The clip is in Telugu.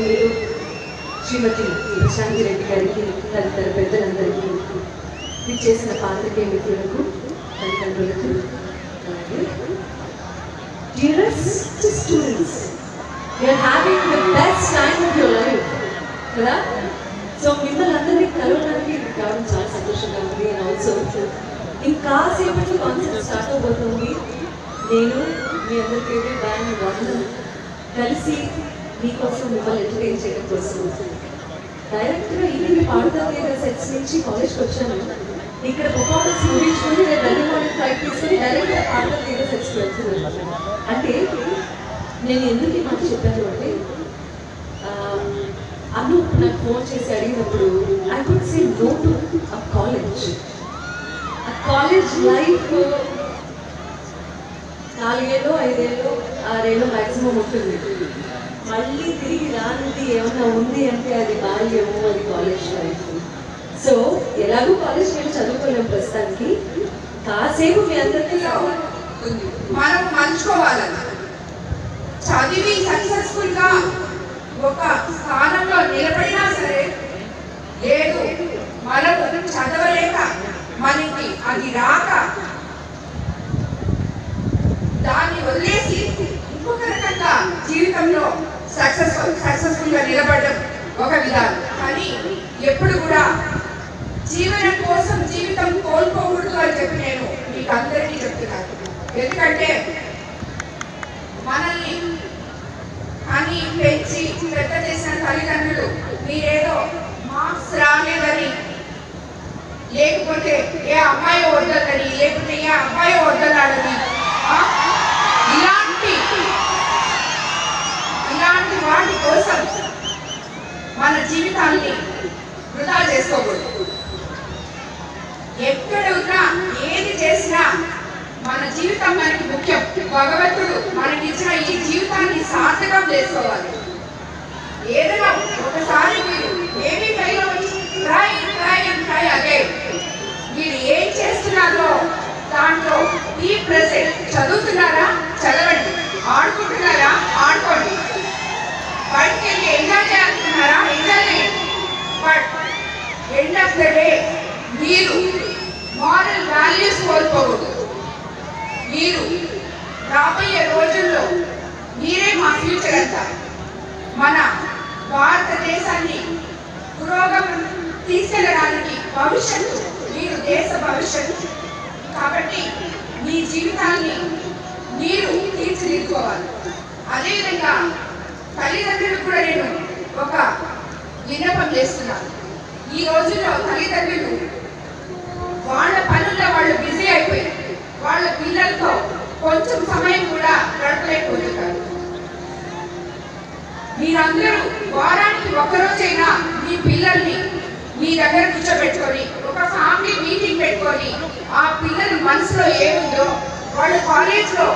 గౌరవనీయులు శ్రీమతి ప్రశాంతి రెడ్డి గారికి తదితర పెద్దలందరికీ విచ్చేసిన పాత్రికేయ మిత్రులకు తల్లిదండ్రులకు అలాగే dearest students, you are having the best time of your life కదా. సో మిమ్మల్ని అందరినీ కలవడానికి రావడం చాలా సంతోషంగా ఉంది. అండ్ ఆల్సో ఇంకాసేపట్లో కాన్సెప్ట్ స్టార్ట్ అవబోతుంది. నేను మీ అందరి ఫేవరెట్ బ్యాండ్ వందనం కలిసి మీకోసం మిమ్మల్ని ఎంటర్టైన్ చేయడం కోసం డైరెక్ట్గా ఇది పాడుతా సెట్స్ నుంచి కాలేజ్కి వచ్చాను. ఇక్కడ పర్ఫార్మెన్స్ ముగించుకొని నేను ఎర్లీ మార్నింగ్ ఫ్లైట్ తీసుకొని డైరెక్ట్గా పాడుతా సెట్స్కి వెళ్తున్నాను. అంటే నేను ఎందుకు ఈ మాట చెప్పాను అంటే అను నాకు ఫోన్ చేసి అడిగినప్పుడు I could say no to a college life 4 ఏళ్ళు 5 ఏళ్ళు 6 ఏళ్ళు మ్యాక్సిమం ఉంటుంది. మళ్ళీ తిరిగి రానిది ఏమన్నా ఉంది అంటే అది బాల్యము, అది కాలేజ్ లైఫ్. సో ఎలాగో కాలేజ్కి వెళ్ళి చదువుకోలేము ప్రస్తుతానికి. కాసేపు మీ అందరికీ మనం మంచుకోవాలని చదివి సక్సెస్ఫుల్గా ఒక స్థానంలో నిలబడినా సరే, లేదు మనము చదవలేక మనకి అది రాక దాన్ని వదిలేసి ఇంకొక రకంగా జీవితంలో సక్సెస్ఫుల్గా నిలబడడం ఒక విధానం. కానీ ఎప్పుడు కూడా జీవనం కోసం జీవితం కోల్పోకూడదు అని చెప్పి నేను మీకు అందరికీ చెప్తున్నాను. ఎందుకంటే మనల్ని అని పెంచి పెద్ద చేసిన తల్లిదండ్రులు మీరేదో మార్క్స్ రాలేదని, లేకపోతే ఏ అమ్మాయి వద్దలని, లేకపోతే ఏ అబ్బాయి వద్దలాడని, ఇలాంటి వాటి కోసం మన జీవితాన్ని వృధా చేసుకోకూడదు. ఎక్కడ ఉన్నా ఏది చేసినా మన జీవితం మనకి ముఖ్యం. భగవంతుడు మనకి ఇచ్చిన ఈ జీవితాన్ని సార్థకం చేసుకోవాలి. ఏదైనా ఒకసారి మీరు ఏమీ ఫెయిల్ అవ్వచ్చు, ట్రై అగైన్. మీరు ఏం చేస్తున్నారో దాంట్లో ఈ ప్రెజెంట్. చదువుతున్నారా చదవండి, ఆడుకుంటున్నారా ఆడుకోండి, బయటికి వెళ్ళి ఎంజాయ్ చేస్తున్నారా ఎంజాయ్ చేయండి. But end of the day మీరు మారల్ వాల్యూస్ కోల్పోకూడదు. మీరు రాబోయే రోజుల్లో మీరే మా ఫ్యూచర్ అంతా. మన భారతదేశాన్ని పురోగమనం తీసుకెళ్ళడానికి భవిష్యత్తు, మీరు దేశ భవిష్యత్తు. కాబట్టి మీ జీవితాన్ని మీరు తీర్చిదిద్దుకోవాలి. అదేవిధంగా తల్లిదండ్రులకు కూడా నేను ఒక విన్నపం చేస్తున్నాను. ఈ రోజుల్లో తల్లిదండ్రులు వాళ్ళ పనుల్లో వాళ్ళు బిజీ అయిపోయారు. వాళ్ళ పిల్లలతో కొంచెం సమయం కూడా గడపలేకపోతున్నారు. మీరందరూ వారానికి ఒక్కరోజైనా మీ పిల్లల్ని మీ దగ్గర కూర్చోబెట్టుకొని ఒక ఫ్యామిలీ మీటింగ్ పెట్టుకొని ఆ పిల్లల మనసులో ఏముందో, వాళ్ళు కాలేజ్లో